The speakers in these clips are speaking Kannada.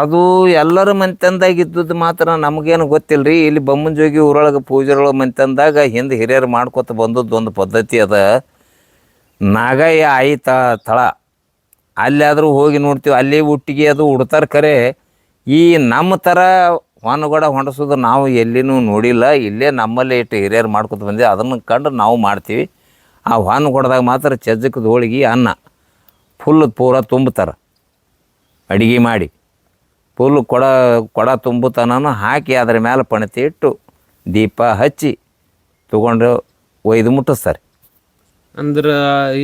ಅದು ಎಲ್ಲರ ಮನೆತನದಾಗಿದ್ದದ್ದು ಮಾತ್ರ ನಮಗೇನು ಗೊತ್ತಿಲ್ಲ ರೀ. ಇಲ್ಲಿ ಬೊಮ್ಮನಜೋಗಿ ಊರೊಳಗೆ ಪೂಜೆರೊಳಗೆ ಮನೆತನದಾಗ ಹಿಂದೆ ಹಿರಿಯರು ಮಾಡ್ಕೊತ ಬಂದದ್ದು ಒಂದು ಪದ್ಧತಿ ಅದ. ನಾಗಯ್ಯ ಆಯಿ ತಳ ಅಲ್ಲಾದರೂ ಹೋಗಿ ನೋಡ್ತೀವಿ, ಅಲ್ಲಿ ಹುಟ್ಟಿಗೆ ಅದು ಉಡ್ತಾರೆ. ಖರೆ ಈ ನಮ್ಮ ಥರ ಹೊನಗೊಡ ಹೊಂಡಸೋದು ನಾವು ಎಲ್ಲಿನೂ ನೋಡಿಲ್ಲ. ಇಲ್ಲೇ ನಮ್ಮಲ್ಲಿ ಇಟ್ಟು ಹಿರಿಯರು ಮಾಡ್ಕೊತ ಬಂದಿವಿ, ಅದನ್ನು ಕಂಡು ನಾವು ಮಾಡ್ತೀವಿ. ಆ ಹೊನಗೊಡದಾಗ ಮಾತ್ರ ಚಜ್ಜಕದ ಹೋಳಿಗೆ ಅನ್ನ ಫುಲ್ ಪೂರ ತುಂಬ್ತಾರೆ. ಅಡುಗೆ ಮಾಡಿ ಫುಲ್ ಕೊಡ ತುಂಬುತನೂ ಹಾಕಿ ಅದ್ರ ಮೇಲೆ ಪಣತಿ ಇಟ್ಟು ದೀಪ ಹಚ್ಚಿ ತೊಗೊಂಡು ಒಯ್ದು ಮುಟ್ಟಿಸ್ತಾರೆ. ಅಂದ್ರೆ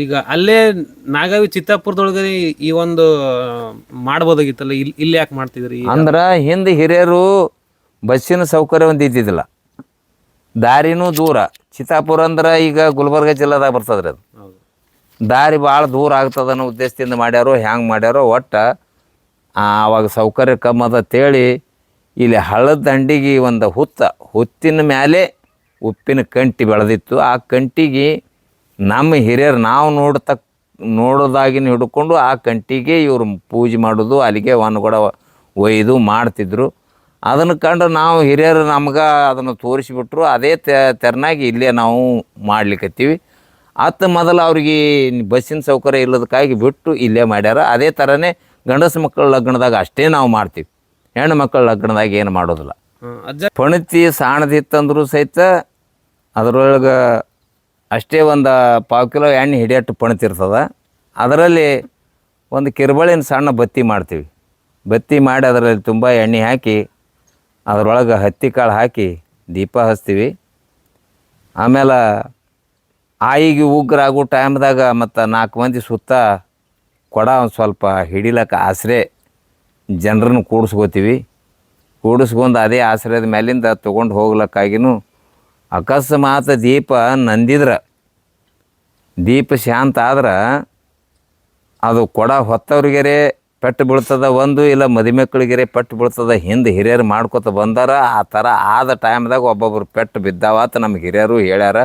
ಈಗ ಅಲ್ಲೇ ನಾಗಾವಿ ಚಿತ್ತಾಪುರದೊಳಗೆ ಈ ಒಂದು ಮಾಡ್ಬೋದಾಗಿತ್ತಲ್ಲ, ಇಲ್ಲಿ ಯಾಕೆ ಮಾಡ್ತಿದ್ರಿ? ಅಂದ್ರೆ ಹಿಂದೆ ಹಿರಿಯರು ಬಸ್ಸಿನ ಸೌಕರ್ಯ ಒಂದು ಇದ್ದಿದ್ದಿಲ್ಲ, ದಾರಿನೂ ದೂರ. ಚಿತ್ತಾಪುರ ಅಂದ್ರೆ ಈಗ ಗುಲ್ಬರ್ಗ ಜಿಲ್ಲೆದಾಗ ಬರ್ತದ್ರಿ. ಅದು ದಾರಿ ಭಾಳ ದೂರ ಆಗ್ತದ ಅನ್ನೋ ಉದ್ದೇಶದಿಂದ ಮಾಡ್ಯಾರೋ ಹ್ಯಾಂಗೆ ಮಾಡ್ಯಾರೋ, ಒಟ್ಟು ಆವಾಗ ಸೌಕರ್ಯ ಕಮ್ಮಿ ಅದಂತೇಳಿ ಇಲ್ಲಿ ಹಳ್ಳದ ದಂಡಿಗೆ ಒಂದು ಹುತ್ತಿನ ಮೇಲೆ ಉಪ್ಪಿನ ಕಂಟಿ ಬೆಳೆದಿತ್ತು. ಆ ಕಂಟಿಗೆ ನಮ್ಮ ಹಿರಿಯರು ನಾವು ನೋಡೋದಾಗಿನ ಹಿಡ್ಕೊಂಡು ಆ ಕಂಟಿಗೆ ಇವರು ಪೂಜೆ ಮಾಡೋದು, ಅಲ್ಲಿಗೆ ಹೊನಗೊಡ ಒಯ್ದು ಮಾಡ್ತಿದ್ರು. ಅದನ್ನು ಕಂಡು ನಾವು ಹಿರಿಯರು ನಮ್ಗೆ ಅದನ್ನು ತೋರಿಸಿಬಿಟ್ರು. ಅದೇ ತೆರನಾಗಿ ಇಲ್ಲೇ ನಾವು ಮಾಡ್ಲಿಕ್ಕತ್ತೀವಿ. ಮೊದಲು ಅವ್ರಿಗೆ ಬಸ್ಸಿನ ಸೌಕರ್ಯ ಇಲ್ಲದಕ್ಕಾಗಿ ಬಿಟ್ಟು ಇಲ್ಲೇ ಮಾಡ್ಯಾರ. ಅದೇ ಥರನೇ ಗಂಡಸು ಮಕ್ಕಳ ಲಗ್ನದಾಗ ಅಷ್ಟೇ ನಾವು ಮಾಡ್ತೀವಿ, ಹೆಣ್ಣು ಮಕ್ಕಳ ಲಗ್ನದಾಗ ಏನು ಮಾಡೋದಿಲ್ಲ. ಪಣತಿ ಸಾಣದಿತ್ತಂದ್ರೂ ಸಹಿತ ಅದರೊಳಗೆ ಅಷ್ಟೇ ಒಂದು 1/4 ಕಿಲೋ ಎಣ್ಣೆ ಹಿಡಿಯಟ್ಟು ಪಣತಿರ್ತದೆ. ಅದರಲ್ಲಿ ಒಂದು ಕಿರ್ಬಳಿನ ಸಣ್ಣ ಬತ್ತಿ ಮಾಡ್ತೀವಿ. ಬತ್ತಿ ಮಾಡಿ ಅದರಲ್ಲಿ ತುಂಬ ಎಣ್ಣೆ ಹಾಕಿ ಅದರೊಳಗೆ ಹತ್ತಿ ಕಾಳು ಹಾಕಿ ದೀಪ ಹಚ್ತೀವಿ. ಆಮೇಲೆ ಆಯಿಗೆ ಉಗ್ರಾಗೋ ಟೈಮ್ದಾಗ ಮತ್ತು 4 ಮಂದಿ ಸುತ್ತ ಕೊಡ ಒಂದು ಸ್ವಲ್ಪ ಹಿಡಿಲಕ್ಕ ಆಸರೆ ಜನರನ್ನು ಕೂಡಿಸ್ಕೊಂಡು ಅದೇ ಆಶ್ರಯದ ಮೇಲಿಂದ ತೊಗೊಂಡು ಹೋಗ್ಲಕ್ಕಾಗಿನೂ ಅಕಸ್ಮಾತ್ ದೀಪ ನಂದಿದ್ರೆ, ದೀಪ ಶಾಂತ ಆದ್ರೆ ಅದು ಕೊಡ ಹೊತ್ತವ್ರಿಗೆರೆ ಪೆಟ್ಟು ಬೀಳ್ತದ, ಒಂದು ಇಲ್ಲ ಮದುಮಕ್ಕಳಿಗೆರೆ ಪೆಟ್ಟು ಬೀಳ್ತದ. ಹಿಂದೆ ಹಿರಿಯರು ಮಾಡ್ಕೊತ ಬಂದಾರ. ಆ ಥರ ಆದ ಟೈಮ್ದಾಗ ಒಬ್ಬೊಬ್ರು ಪೆಟ್ಟು ಬಿದ್ದಾವತ್ತ ನಮ್ಗೆ ಹಿರಿಯರು ಹೇಳ್ಯಾರ.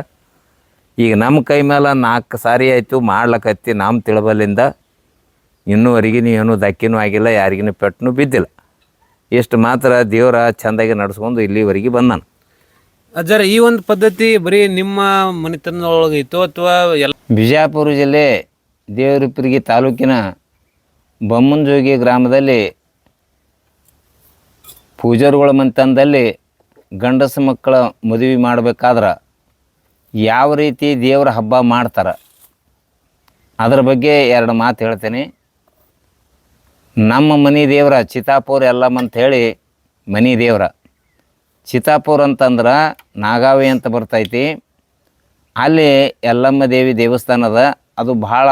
ಈಗ ನಮ್ಮ ಕೈ ಮೇಲೆ 4 ಸಾರಿ ಆಯಿತು ಮಾಡ್ಲಕತ್ತಿ ನಮ್ಮ ತಿಳಬಲ್ಲಿಂದ. ಇನ್ನೂವರೆಗೆ ಏನೂ ಧಕ್ಕಿನೂ ಆಗಿಲ್ಲ, ಯಾರಿಗೂ ಪೆಟ್ಟನೂ ಬಿದ್ದಿಲ್ಲ. ಇಷ್ಟು ಮಾತ್ರ ದೇವರ ಚೆಂದಾಗಿ ನಡೆಸ್ಕೊಂಡು ಇಲ್ಲಿವರೆಗೆ ಬಂದಾನ. ಅಜ್ಜಾರ, ಈ ಒಂದು ಪದ್ಧತಿ ಬರೀ ನಿಮ್ಮ ಮನೆತನದೊಳಗೆ ಇತ್ತು ಅಥವಾ ಎಲ್ಲ? ಬಿಜಾಪುರ ಜಿಲ್ಲೆ ದೇವರಿಪ್ಪರಿಗೆ ತಾಲೂಕಿನ ಬೊಮ್ಮನಜೋಗಿ ಗ್ರಾಮದಲ್ಲಿ ಪೂಜಾರಿಗಳ ಮನೆತನದಲ್ಲಿ ಗಂಡಸು ಮಕ್ಕಳ ಮದುವೆ ಮಾಡಬೇಕಾದ್ರೆ ಯಾವ ರೀತಿ ದೇವರ ಹಬ್ಬ ಮಾಡ್ತಾರೆ ಅದ್ರ ಬಗ್ಗೆ 2 ಮಾತು ಹೇಳ್ತೇನೆ. ನಮ್ಮ ಮನೆ ದೇವರ ಚಿತ್ತಾಪುರ ಎಲ್ಲಮ್ಮ ಅಂಥೇಳಿ ಮನೆ ದೇವರ. ಚಿತ್ತಾಪುರ ಅಂತಂದ್ರೆ ನಾಗಾವಿ ಅಂತ ಬರ್ತೈತಿ. ಅಲ್ಲಿ ಯಲ್ಲಮ್ಮ ದೇವಿ ದೇವಸ್ಥಾನ ಅದ. ಅದು ಭಾಳ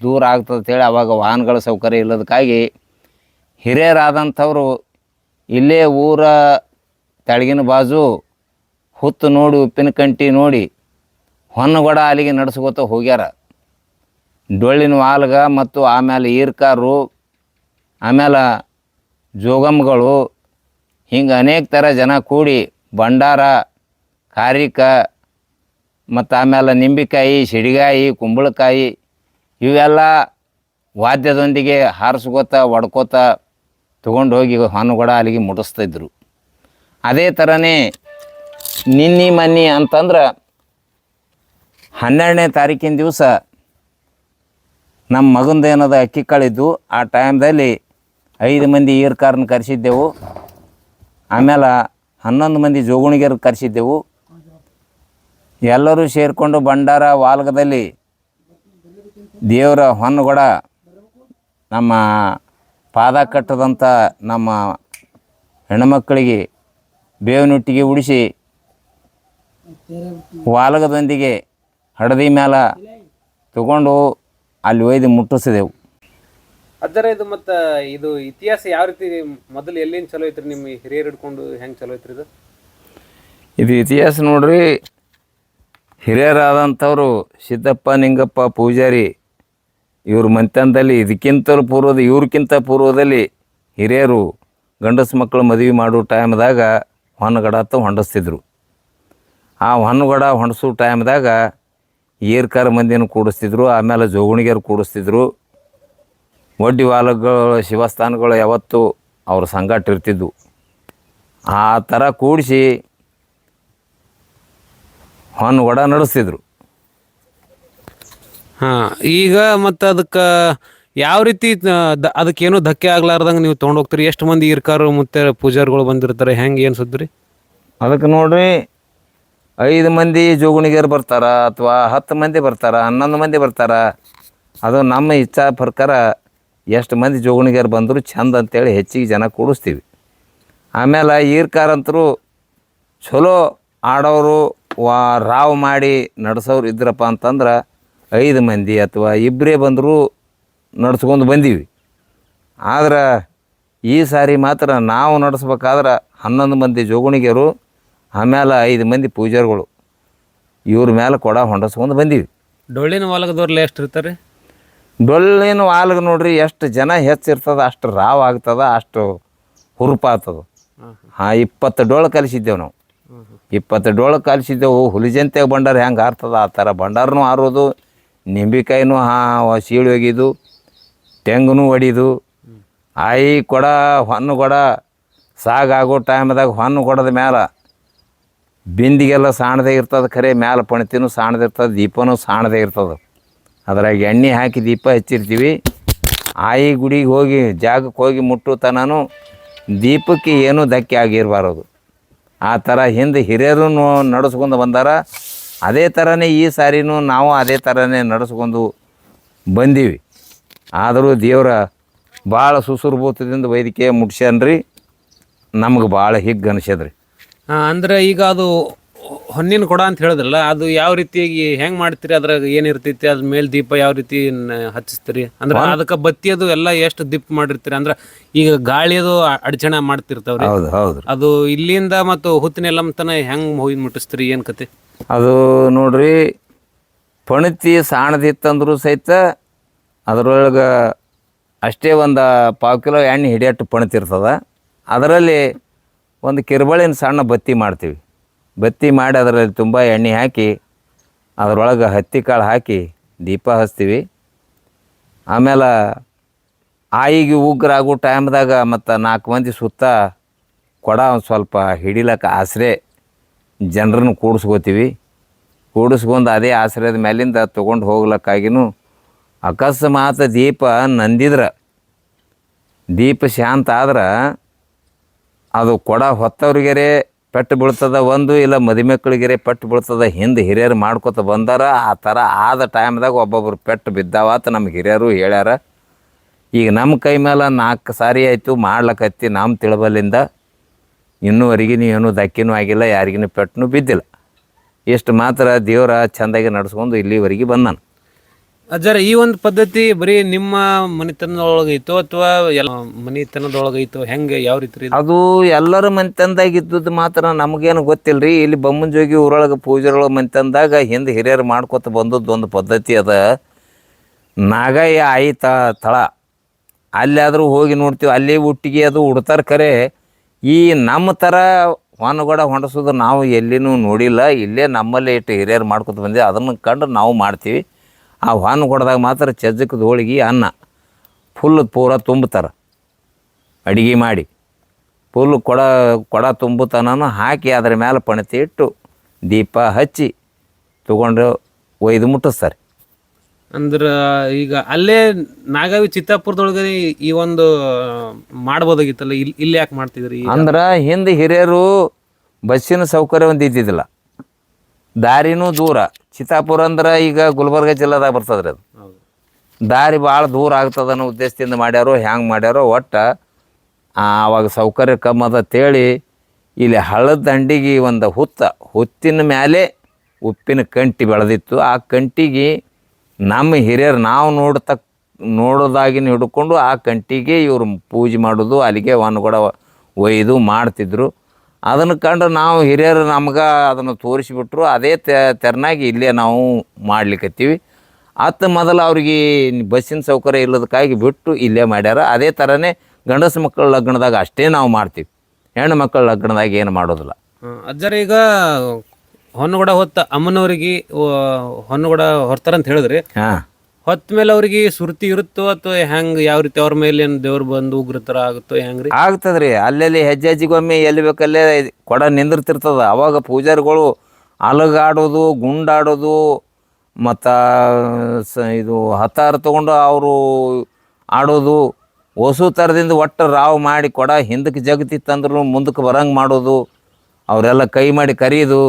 ದೂರ ಆಗ್ತದಂತೇಳಿ ಅವಾಗ ವಾಹನಗಳ ಸೌಕರ್ಯ ಇಲ್ಲದಕ್ಕಾಗಿ ಹಿರಿಯರಾದಂಥವ್ರು ಇಲ್ಲೇ ಊರ ತೆಳಗಿನ ಬಾಜು ಹುತ್ತು ನೋಡಿ, ಉಪ್ಪಿನ ಕಂಟಿ ನೋಡಿ ಹೊನ್ನಗೊಡ ಅಲ್ಲಿಗೆ ನಡೆಸ್ಕೋತ ಹೋಗ್ಯಾರ. ಡೊಳ್ಳಿನ ವಾಲ್ಗ ಮತ್ತು ಆಮೇಲೆ ಈರ್ಕಾರು, ಆಮೇಲೆ ಜೋಗಮ್ಗಳು, ಹಿಂಗೆ ಅನೇಕ ಥರ ಜನ ಕೂಡಿ ಭಂಡಾರ, ಕಾರಿಕ ಮತ್ತು ಆಮೇಲೆ ನಿಂಬೆಕಾಯಿ, ಸಿಡಿಗಾಯಿ, ಕುಂಬಳಕಾಯಿ ಇವೆಲ್ಲ ವಾದ್ಯದೊಂದಿಗೆ ಹಾರಿಸ್ಕೋತ ಹೊಡ್ಕೋತ ತೊಗೊಂಡು ಹೋಗಿ ಹೊನ್ನಗೊಡ ಅಲ್ಲಿಗೆ ಮುಟ್ಟಿಸ್ತಿದ್ರು. ಅದೇ ಥರನೇ ನಿನ್ನೆ ಮೊನ್ನೆ ಅಂತಂದ್ರೆ 12ನೇ ತಾರೀಕಿನ ದಿವಸ ನಮ್ಮ ಮಗಂದು ಏನದ ಅಕ್ಕಿ ಕಾಳಿದ್ದು. ಆ ಟೈಮ್ದಲ್ಲಿ 5 ಮಂದಿ ಈರ್ಕಾರನ್ನ ಕರೆಸಿದ್ದೆವು. ಆಮೇಲೆ 11 ಮಂದಿ ಜೋಗುಣಿಗೆರು ಕರೆಸಿದ್ದೆವು. ಎಲ್ಲರೂ ಸೇರಿಕೊಂಡು ಭಂಡಾರ ವಾಲ್ಗದಲ್ಲಿ ದೇವರ ಹೊನ್ನಗೊಡ ನಮ್ಮ ಪಾದ ಕಟ್ಟದಂಥ ನಮ್ಮ ಹೆಣ್ಣುಮಕ್ಕಳಿಗೆ ಬೇವಿನೊಟ್ಟಿಗೆ ಉಡಿಸಿ ವಾಲ್ಗದೊಂದಿಗೆ ಹಡದಿ ಮೇಲೆ ತಗೊಂಡು ಅಲ್ಲಿ ಒಯ್ದು ಮುಟ್ಟಿಸಿದೆವು. ಅಜ್ಜರ, ಇದು ಮತ್ತು ಇದು ಇತಿಹಾಸ ಯಾವ ರೀತಿ ಮೊದಲು ಎಲ್ಲಿಂದ ಚಲೋ ಐತ್ರಿ? ನಿಮ್ಮ ಹಿರಿಯರು ಹಿಡ್ಕೊಂಡು ಹೆಂಗೆ ಚಲೋ ಐತ್ರಿ ಇದು ಇತಿಹಾಸ ನೋಡ್ರಿ. ಹಿರಿಯರಾದಂಥವ್ರು ಸಿದ್ದಪ್ಪ ನಿಂಗಪ್ಪ ಪೂಜಾರಿ ಇವ್ರ ಮನೆತನದಲ್ಲಿ ಇವ್ರಕ್ಕಿಂತ ಪೂರ್ವದಲ್ಲಿ ಹಿರಿಯರು ಗಂಡಸು ಮಕ್ಕಳು ಮದುವೆ ಮಾಡೋ ಟೈಮ್ದಾಗ ಹೊನ್ನಗೊಡ ಹೊಂಡಿಸ್ತಿದ್ರು. ಆ ಹೊನ್ನಗೊಡ ಹೊಂಡಿಸೋ ಟೈಮ್ದಾಗ ಈರ್ಕಾರ ಮಂದಿನ ಕೂಡಿಸ್ತಿದ್ರು. ಆಮೇಲೆ ಜೋಗುಣಿಗೆರು ಕೂಡಿಸ್ತಿದ್ರು. ಒಡ್ಡಿ ವಾಲಗಳು ಶಿವಸ್ಥಾನಗಳು ಯಾವತ್ತು ಅವ್ರ ಸಂಗಾಟ ಇರ್ತಿದ್ವು. ಆ ಥರ ಕೂಡಿಸಿ ಹೊನ್ನಗೊಡ ನಡೆಸ್ತಿದ್ರು. ಹಾಂ, ಈಗ ಮತ್ತು ಅದಕ್ಕೆ ಯಾವ ರೀತಿ ಅದಕ್ಕೇನು ಧಕ್ಕೆ ಆಗ್ಲಾರ್ದಂಗೆ ನೀವು ತೊಗೊಂಡೋಗ್ತೀರಿ? ಎಷ್ಟು ಮಂದಿ ಇರ್ಕಾರು ಮತ್ತು ಪೂಜಾರಿಗಳು ಬಂದಿರ್ತಾರೆ, ಹೆಂಗೆ ಏನು ಸುದ್ರಿ? ಅದಕ್ಕೆ ನೋಡ್ರಿ 5 ಮಂದಿ ಜೋಗುಣಿಗೆರು ಬರ್ತಾರ, ಅಥವಾ 10 ಮಂದಿ ಬರ್ತಾರ, 11 ಮಂದಿ ಬರ್ತಾರ. ಅದು ನಮ್ಮ ಇಚ್ಛಾ ಪ್ರಕಾರ ಎಷ್ಟು ಮಂದಿ ಜೋಗುಣಿಗೆರು ಬಂದರೂ ಚಂದ ಅಂತೇಳಿ ಹೆಚ್ಚಿಗೆ ಜನ ಕೂಡಿಸ್ತೀವಿ. ಆಮೇಲೆ ಈರ್ಕಾರಂತರೂ ಚಲೋ ಆಡೋರು ರಾವ್ ಮಾಡಿ ನಡೆಸೋರು ಇದ್ರಪ್ಪ ಅಂತಂದ್ರೆ 5 ಮಂದಿ ಅಥವಾ 2 ಬಂದರೂ ನಡ್ಸ್ಕೊಂಡು ಬಂದೀವಿ. ಆದ್ರೆ ಈ ಸಾರಿ ಮಾತ್ರ ನಾವು ನಡೆಸ್ಬೇಕಾದ್ರೆ 11 ಮಂದಿ ಜೋಗುಣಿಗೆರು, ಆಮೇಲೆ 5 ಮಂದಿ ಪೂಜಾರಿಗಳು, ಇವ್ರ ಮೇಲೆ ಕೊಡ ಹೊಂಡಸ್ಕೊಂಡು ಬಂದೀವಿ. ಡೊಳ್ಳಿನ ವಾಲಗದವ್ರಲ್ಲ ಎಷ್ಟು ಇರ್ತಾರೆ? ಡೊಳ್ಳಿನ ವಾಲ್ಗೆ ನೋಡ್ರಿ ಎಷ್ಟು ಜನ ಹೆಚ್ಚಿರ್ತದೆ ಅಷ್ಟು ರಾವ್ ಆಗ್ತದೆ, ಅಷ್ಟು ಹುರುಪಾಗ್ತದೆ. 20 ಡೊಳ್ಳು ಕಲಿಸಿದ್ದೆವು ನಾವು. 20 ಡೊಳ್ಳು ಕಲಿಸಿದ್ದೆವು. ಹುಲಿಜಂತೆಗೆ ಭಂಡಾರ ಹೆಂಗೆ ಆರ್ತದ ಆ ಥರ ಭಂಡಾರನೂ ಆರೋದು, ನಿಂಬಿಕಾಯಿನೂ ಸೀಳು ಒಗಿದು, ತೆಂಗನೂ ಹೊಡಿದು, ಆಯಿ ಕೊಡ ಹೊನ್ನಗೊಡ ಸಾಗಾಗೋ ಟೈಮ್ದಾಗ ಹೊನ್ನಗೊಡದ ಮ್ಯಾಲೆ ಬಿಂದಿಗೆಲ್ಲ ಸಾಣದೇ ಇರ್ತದೆ, ಖರೆ ಮ್ಯಾಲೆ ಪಣತಿನೂ ಸಾಣದಿರ್ತದೆ, ದೀಪನೂ ಸಾಣದೇ ಇರ್ತದೆ. ಅದ್ರಾಗ ಎಣ್ಣೆ ಹಾಕಿ ದೀಪ ಹಚ್ಚಿರ್ತೀವಿ. ಆಯಿ ಗುಡಿಗೆ ಹೋಗಿ ಜಾಗಕ್ಕೆ ಹೋಗಿ ಮುಟ್ಟು ತನೂ ದೀಪಕ್ಕೆ ಏನೂ ಧಕ್ಕೆ ಆಗಿರಬಾರದು. ಆ ಥರ ಹಿಂದೆ ಹಿರಿಯರು ನಡೆಸ್ಕೊಂಡು ಬಂದಾರ. ಅದೇ ಥರನೇ ಈ ಸಾರಿನೂ ನಾವು ಅದೇ ಥರನೇ ನಡೆಸ್ಕೊಂಡು ಬಂದೀವಿ. ಆದರೂ ದೇವ್ರ ಭಾಳ ಸುಸುರ್ಭೂತದಿಂದ ವೈದಿಕೆ ಮುಟ್ಸ್ಯಾನ್ರಿ, ನಮ್ಗೆ ಭಾಳ ಹಿಗ್ಗ ಅನಿಸ್ಯದ್ರಿ. ಅಂದ್ರೆ ಈಗ ಅದು ಹೊನ್ನಿನ ಕೊಡ ಅಂತ ಹೇಳಿದ್ರಲ್ಲ, ಅದು ಯಾವ ರೀತಿಯಾಗಿ ಹೆಂಗೆ ಮಾಡ್ತೀರಿ? ಅದ್ರಾಗ ಏನಿರ್ತೈತಿ? ಅದ್ರ ಮೇಲೆ ದೀಪ ಯಾವ ರೀತಿ ಹಚ್ಚಿಸ್ತೀರಿ? ಅಂದ್ರೆ ಅದಕ್ಕೆ ಬತ್ತಿ ಅದು ಎಲ್ಲ ಎಷ್ಟು ದೀಪ ಮಾಡಿರ್ತೀರಿ? ಅಂದ್ರೆ ಈಗ ಗಾಳಿ ಅದು ಅಡಚಣೆ ಮಾಡ್ತಿರ್ತಾವ್ರಿ. ಹೌದು ಹೌದು. ಅದು ಇಲ್ಲಿಂದ ಮತ್ತು ಹುತ್ತಿನೆಲ್ಲ ತನ ಹೆಂಗೆ ಹೋಗಿ ಮುಟ್ಟಿಸ್ತೀರಿ? ಏನು ಕತೆ ಅದು ನೋಡ್ರಿ, ಪಣತಿ ಸಾಣದಿತ್ತಂದ್ರೂ ಸಹಿತ ಅದರೊಳಗೆ ಅಷ್ಟೇ ಒಂದು 1/4 ಕಿಲೋ ಎಣ್ಣೆ ಹಿಡಿಯಟ್ಟು ಪಣತಿರ್ತದೆ. ಅದರಲ್ಲಿ ಒಂದು ಕಿರ್ಬಳಿನ ಸಣ್ಣ ಬತ್ತಿ ಮಾಡ್ತೀವಿ. ಬತ್ತಿ ಮಾಡಿ ಅದರಲ್ಲಿ ತುಂಬ ಎಣ್ಣೆ ಹಾಕಿ ಅದರೊಳಗೆ ಹತ್ತಿ ಕಾಳು ಹಾಕಿ ದೀಪ ಹಚ್ತೀವಿ. ಆಮೇಲೆ ಆಯಿಗೆ ಉಗ್ರ ಆಗೋ ಟೈಮ್ದಾಗ ಮತ್ತು 4 ಮಂದಿ ಸುತ್ತ ಕೊಡ ಒಂದು ಸ್ವಲ್ಪ ಹಿಡಿಲಕ್ಕೆ ಆಸರೆ ಜನರನ್ನು ಕೂಡಿಸ್ಕೋತೀವಿ. ಕೂಡಿಸ್ಕೊಂಡು ಅದೇ ಆಶ್ರಯದ ಮೇಲಿಂದ ತೊಗೊಂಡು ಹೋಗ್ಲಕ್ಕಾಗಿನೂ ಅಕಸ್ಮಾತ್ ದೀಪ ನಂದಿದ್ರೆ, ದೀಪ ಶಾಂತ ಆದ್ರೆ ಅದು ಕೊಡ ಹೊತ್ತವ್ರಿಗೆರೆ ಪೆಟ್ಟು ಬೀಳ್ತದೆ, ಒಂದು ಇಲ್ಲ ಮದುಮಕ್ಕಳಿಗೆರೆ ಪೆಟ್ಟು ಬೀಳ್ತದೆ. ಹಿಂದೆ ಹಿರಿಯರು ಮಾಡ್ಕೊತ ಬಂದಾರ. ಆ ಥರ ಆದ ಟೈಮ್ದಾಗ ಒಬ್ಬೊಬ್ರು ಪೆಟ್ಟು ಬಿದ್ದಾವತ್ತ ನಮ್ಮ ಹಿರಿಯರು ಹೇಳ್ಯಾರ. ಈಗ ನಮ್ಮ ಕೈ ಮೇಲೆ 4 ಸಾರಿ ಆಯಿತು ಮಾಡ್ಲಕತ್ತಿ ನಮ್ಮ ತಿಳಬಲ್ಲಿಂದ. ಇನ್ನೂವರೆಗೆ ಏನೂ ಧಕ್ಕಿನೂ ಆಗಿಲ್ಲ, ಯಾರಿಗಿನೂ ಪೆಟ್ಟನೂ ಬಿದ್ದಿಲ್ಲ. ಇಷ್ಟು ಮಾತ್ರ ದೇವರ ಚೆಂದಾಗಿ ನಡೆಸ್ಕೊಂಡು ಇಲ್ಲಿವರೆಗೆ ಬಂದಾನ. ಅಜ್ಜಾರ, ಈ ಒಂದು ಪದ್ಧತಿ ಬರೀ ನಿಮ್ಮ ಮನೆತನದೊಳಗೈತೋ ಅಥವಾ ಎಲ್ಲ ಮನೆತನದೊಳಗೈತೋ? ಹೆಂಗೆ ಯಾವ ರೀತಿ? ಅದು ಎಲ್ಲರ ಮನೆತನದಾಗ ಇದ್ದದ್ದು ಮಾತ್ರ ನಮಗೇನು ಗೊತ್ತಿಲ್ಲ ರೀ. ಇಲ್ಲಿ ಬೊಮ್ಮನಜೋಗಿ ಊರೊಳಗೆ ಪೂಜೆಗಳ ಮನೆತನದಾಗ ಹಿಂದೆ ಹಿರಿಯರು ಮಾಡ್ಕೊತ ಬಂದದ್ದು ಒಂದು ಪದ್ಧತಿ ಅದ. ನಾಗಯ್ಯ ಆಯಿ ತಳ ಅಲ್ಲಾದರೂ ಹೋಗಿ ನೋಡ್ತೀವಿ, ಅಲ್ಲಿ ಒಟ್ಟಿಗೆ ಅದು ಉಡ್ತಾರೆ. ಖರೆ ಈ ನಮ್ಮ ಥರ ಹೊನ್ನಗೊಡ ಹೊಂಡಸೋದು ನಾವು ಎಲ್ಲಿನೂ ನೋಡಿಲ್ಲ. ಇಲ್ಲೇ ನಮ್ಮಲ್ಲಿ ಇಟ್ಟು ಹಿರಿಯರು ಮಾಡ್ಕೊತ ಬಂದಿವಿ, ಅದನ್ನು ಕಂಡು ನಾವು ಮಾಡ್ತೀವಿ. ಆ ಹೊನ್ನಗೊಡದಾಗ ಮಾತ್ರ ಚಜ್ಜಕದ ಹೋಳಿಗೆ ಅನ್ನ ಫುಲ್ ಪೂರ ತುಂಬ್ತಾರೆ. ಅಡುಗೆ ಮಾಡಿ ಫುಲ್ ಕೊಡ ತುಂಬುತನೂ ಹಾಕಿ ಅದ್ರ ಮೇಲೆ ಪಣತಿ ಇಟ್ಟು ದೀಪ ಹಚ್ಚಿ ತೊಗೊಂಡು ಒಯ್ದು ಮುಟ್ಟಿಸ್ತಾರೆ. ಅಂದ್ರೆ ಈಗ ಅಲ್ಲೇ ನಾಗಾವಿ ಚಿತ್ತಾಪುರದೊಳಗೆ ಈ ಒಂದು ಮಾಡ್ಬೋದಾಗಿತ್ತಲ್ಲ, ಇಲ್ಲಿ ಯಾಕೆ ಮಾಡ್ತಿದ್ರಿ? ಅಂದ್ರೆ ಹಿಂದೆ ಹಿರಿಯರು ಬಸ್ಸಿನ ಸೌಕರ್ಯ ಒಂದು ಇದ್ದಿದ್ದಿಲ್ಲ, ದಾರಿನೂ ದೂರ. ಚಿತ್ತಾಪುರ ಅಂದ್ರೆ ಈಗ ಗುಲ್ಬರ್ಗ ಜಿಲ್ಲೆದಾಗ ಬರ್ತದ್ರಿ. ಅದು ದಾರಿ ಭಾಳ ದೂರ ಆಗ್ತದೆ ಅನ್ನೋ ಉದ್ದೇಶದಿಂದ ಮಾಡ್ಯಾರೋ ಹ್ಯಾಂಗೆ ಮಾಡ್ಯಾರೋ. ಒಟ್ಟು ಆವಾಗ ಸೌಕರ್ಯ ಕಮ್ಮಿ ಅದ ಅಂತೇಳಿ ಇಲ್ಲಿ ಹಳ್ಳದ ದಂಡಿಗೆ ಒಂದು ಹುತ್ತಿನ ಮೇಲೆ ಉಪ್ಪಿನ ಕಂಟಿ ಬೆಳೆದಿತ್ತು. ಆ ಕಂಟಿಗೆ ನಮ್ಮ ಹಿರಿಯರು ನಾವು ನೋಡೋದಾಗಿನ ಹಿಡ್ಕೊಂಡು ಆ ಕಂಟಿಗೆ ಇವರು ಪೂಜೆ ಮಾಡೋದು, ಅಲ್ಲಿಗೆ ಹೊನ್ನಗೊಡ ಒಯ್ದು ಮಾಡ್ತಿದ್ರು. ಅದನ್ನು ಕಂಡು ನಾವು ಹಿರಿಯರು ನಮ್ಗೆ ಅದನ್ನು ತೋರಿಸಿಬಿಟ್ರು. ಅದೇ ತೆರನಾಗಿ ಇಲ್ಲೇ ನಾವು ಮಾಡ್ಲಿಕ್ಕತ್ತೀವಿ. ಮೊದಲು ಅವ್ರಿಗೆ ಬಸ್ಸಿನ ಸೌಕರ್ಯ ಇಲ್ಲದಕ್ಕಾಗಿ ಬಿಟ್ಟು ಇಲ್ಲೇ ಮಾಡ್ಯಾರ. ಅದೇ ಥರನೇ ಗಂಡಸು ಮಕ್ಕಳ ಲಗ್ನದಾಗ ಅಷ್ಟೇ ನಾವು ಮಾಡ್ತೀವಿ, ಹೆಣ್ಣು ಮಕ್ಕಳ ಲಗ್ನದಾಗ ಏನು ಮಾಡೋದಿಲ್ಲ. ಅಜ್ಜಾರ, ಈಗ ಹೊನ್ನಗೊಡ ಹೊತ್ತ ಅಮ್ಮನವ್ರಿಗೆ ಹೊನ್ನಗೊಡ ಹೊರ್ತಾರಂತ ಹೇಳಿದ್ರಿ. ಹೊತ್ತ ಮೇಲೆ ಅವ್ರಿಗೆ ಸುರ್ತಿ ಇರುತ್ತೋ ಅಥವಾ ಹೆಂಗ್ ಯಾವ ರೀತಿ ಅವ್ರ ಮೇಲೆ ಏನು ದೇವ್ರು ಬಂದು ಉಗ್ರ ಥರ ಆಗುತ್ತೋ ಹೆಂಗ್ರಿ? ಆಗ್ತದ್ರಿ. ಅಲ್ಲೆಲ್ಲಿ ಹೆಜ್ಜೆ ಹೆಜ್ಜೆಗೊಮ್ಮೆ ಎಲ್ಲಿ ಬೇಕಲ್ಲೇ ಕೊಡ ನಿಂದಿರ್ತಿರ್ತದ. ಅವಾಗ ಪೂಜಾರಿಗಳು ಅಲಗಾಡೋದು, ಗುಂಡಾಡೋದು ಮತ್ತು ಇದು ಹತ್ತಾರು ತೊಗೊಂಡು ಅವರು ಆಡೋದು, ಹೊಸು ಥರದಿಂದ ಒಟ್ಟು ರಾವ್ ಮಾಡಿ ಕೊಡ ಹಿಂದಕ್ಕೆ ಜಗತ್ತಿತ್ತಂದ್ರೂ ಮುಂದಕ್ಕೆ ಬರಂಗೆ ಮಾಡೋದು, ಅವರೆಲ್ಲ ಕೈ ಮಾಡಿ ಕರೀದು,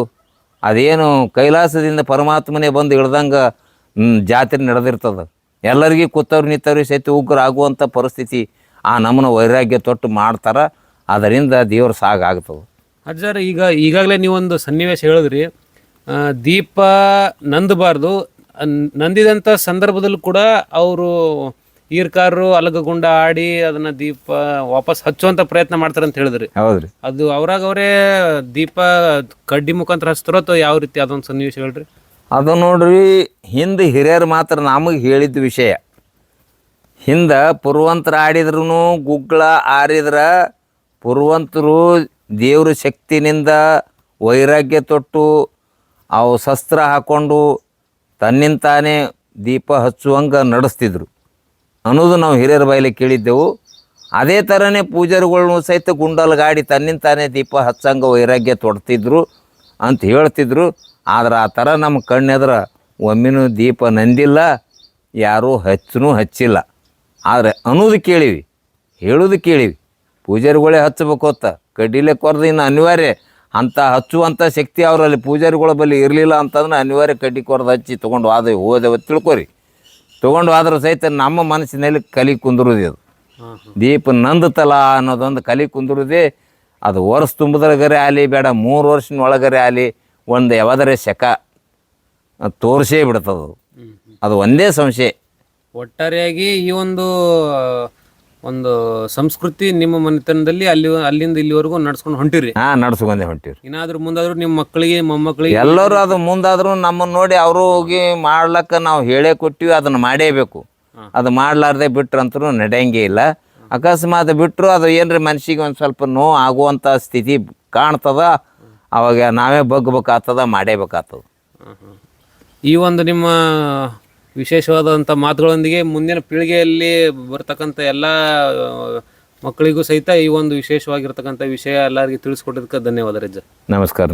ಅದೇನು ಕೈಲಾಸದಿಂದ ಪರಮಾತ್ಮನೇ ಬಂದು ಇಳ್ದಂಗೆ ಜಾತ್ರೆ ನಡೆದಿರ್ತದೆ. ಎಲ್ಲರಿಗೂ ಕೂತವ್ರು ನಿಂತವ್ರಿಗೆ ಸಹಿತ ಉಗ್ರ ಆಗುವಂಥ ಪರಿಸ್ಥಿತಿ ಆ ನಮ್ಮನ್ನ ವೈರಾಗ್ಯ ತೊಟ್ಟು ಮಾಡ್ತಾರೆ. ಅದರಿಂದ ದೇವ್ರ ಸಾಗಾಗ್ತದೆ. ಅಜ್ಜಾರ, ಈಗಾಗಲೇ ನೀವೊಂದು ಸನ್ನಿವೇಶ ಹೇಳಿದ್ರಿ, ದೀಪ ನಂದಬಾರ್ದು, ನಂದಿದಂಥ ಸಂದರ್ಭದಲ್ಲೂ ಕೂಡ ಅವರು ಈರ್ಕಾರರು ಅಲಗಗುಂಡ ಆಡಿ ಅದನ್ನ ದೀಪ ವಾಪಸ್ ಹಚ್ಚುವಂಥ ಪ್ರಯತ್ನ ಮಾಡ್ತಾರೆ ಅಂತ ಹೇಳಿದ್ರಿ. ಹೌದ್ರಿ. ಅದು ಅವರೇ ದೀಪ ಕಡ್ಡಿ ಮುಖಾಂತರ ಹಚ್ತಾರೋ ಅಥವಾ ಯಾವ ರೀತಿ ಅದೊಂದು ಸನ್ನಿವೇಶ ಹೇಳ್ರಿ? ಅದು ನೋಡ್ರಿ, ಹಿಂದೆ ಹಿರಿಯರು ಮಾತ್ರ ನಮಗೆ ಹೇಳಿದ ವಿಷಯ. ಹಿಂದೆ ಪುರುವಂತರ ಆಡಿದ್ರೂ ಗುಗ್ಗಳ ಆರಿದ್ರೆ ಪುರುವಂತರು ದೇವ್ರ ಶಕ್ತಿನಿಂದ ವೈರಾಗ್ಯ ತೊಟ್ಟು ಅವು ಶಸ್ತ್ರ ಹಾಕ್ಕೊಂಡು ತನ್ನಿಂತಾನೇ ದೀಪ ಹಚ್ಚುವಂಗೆ ನಡೆಸ್ತಿದ್ರು ಅನ್ನೋದು ನಾವು ಹಿರಿಯರ ಬಾಯಲ್ಲಿ ಕೇಳಿದ್ದೆವು. ಅದೇ ಥರನೇ ಪೂಜಾರಿಗಳ್ನು ಸಹಿತ ಗುಂಡಲ್ಗಾಡಿ ತನ್ನಿಂತಾನೇ ದೀಪ ಹಚ್ಚಂಗೆ ವೈರಾಗ್ಯ ತೊಡ್ತಿದ್ರು ಅಂತ ಹೇಳ್ತಿದ್ರು. ಆದ್ರೆ ಆ ಥರ ನಮ್ಮ ಕಣ್ಣೆದ್ರ ಒಮ್ಮೆನೂ ದೀಪ ನಂದಿಲ್ಲ, ಯಾರೂ ಹಚ್ಚಿಲ್ಲ. ಆದರೆ ಅನ್ನೋದು ಕೇಳೀವಿ, ಹೇಳೋದು ಕೇಳೀವಿ. ಪೂಜಾರಿಗಳೇ ಹಚ್ಚಬೇಕು ಅಂತ ಕಡ್ಡಿಲೆ ಕೊರ್ದು ಇನ್ನು ಅನಿವಾರ್ಯ ಅಂಥ ಹಚ್ಚುವಂಥ ಶಕ್ತಿ ಅವರಲ್ಲಿ ಪೂಜಾರಿಗಳ ಬಳಿ ಇರಲಿಲ್ಲ ಅಂತಂದ್ರೆ ಅನಿವಾರ್ಯ ಕಡ್ಡಿ ಕೊರ್ದು ಹಚ್ಚಿ ತೊಗೊಂಡು ಹೋದೆವು ತಿಳ್ಕೊರಿ. ತೊಗೊಂಡು ಆದ್ರೆ ಸಹಿತ ನಮ್ಮ ಮನಸ್ಸಿನಲ್ಲಿ ಕಲಿ ಕುಂದಿರೋದು ಅದು. ದೀಪ ನಂದತಲ್ಲ ಅನ್ನೋದೊಂದು ಕಲಿ ಕುಂದಿರೋದೇ. ಅದು ವರ್ಷ ತುಂಬಿದ್ರಗರೆ ಆಗಲಿ ಬೇಡ 3 ವರ್ಷನೊಳಗರೆ ಆಗಲಿ ಒಂದು ಯಾವ್ದಾರೆ ಶಕ ತೋರಿಸೇ ಬಿಡ್ತದೆ. ಅದು ಒಂದೇ ಸಂಶಯ. ಒಟ್ಟಾರೆಯಾಗಿ ಈ ಒಂದು ಸಂಸ್ಕೃತಿ ನಿಮ್ಮ ಮನೆತನದಲ್ಲಿ ಅಲ್ಲಿಂದ ಇಲ್ಲಿವರೆಗೂ ನಡ್ಸ್ಕೊಂಡು ಹೊಂಟಿರಿ? ನಡ್ಸ್ಕೊಂಡೆ ಹೊಂಟಿರಿ. ಏನಾದರೂ ಮುಂದಾದ್ರೂ ನಿಮ್ಮ ಮಕ್ಕಳಿಗೆ ಮೊಮ್ಮಕ್ಕಳಿಗೆ ಎಲ್ಲರೂ ಅದು ಮುಂದಾದ್ರೂ ನಮ್ಮನ್ನು ನೋಡಿ ಅವರು ಹೋಗಿ ಮಾಡ್ಲಕ್ಕ ನಾವು ಹೇಳೇ ಕೊಟ್ಟಿವಿ, ಅದನ್ನು ಮಾಡೇಬೇಕು. ಅದು ಮಾಡ್ಲಾರ್ದೆ ಬಿಟ್ರಂತೂ ನಡೆಯಂಗೆ ಇಲ್ಲ. ಅಕಸ್ಮಾತ್ ಬಿಟ್ಟರು ಅದು ಏನ್ರಿ ಮನ್ಸಿಗೆ ಒಂದು ಸ್ವಲ್ಪ ನೋವು ಆಗುವಂಥ ಸ್ಥಿತಿ ಕಾಣ್ತದ, ಅವಾಗ ನಾವೇ ಬಗ್ಬೇಕಾಗ್ತದ, ಮಾಡೇಬೇಕಾಗ್ತದ. ಈ ಒಂದು ನಿಮ್ಮ ವಿಶೇಷವಾದಂಥ ಮಾತುಗಳೊಂದಿಗೆ ಮುಂದಿನ ಪೀಳಿಗೆಯಲ್ಲಿ ಬರ್ತಕ್ಕಂಥ ಎಲ್ಲ ಮಕ್ಕಳಿಗೂ ಸಹಿತ ಈ ಒಂದು ವಿಶೇಷವಾಗಿರ್ತಕ್ಕಂಥ ವಿಷಯ ಎಲ್ಲರಿಗೂ ತಿಳಿಸ್ಕೊಟ್ಟಿದ್ದಕ್ಕೆ ಧನ್ಯವಾದ ರಜ್ಜ. ನಮಸ್ಕಾರ.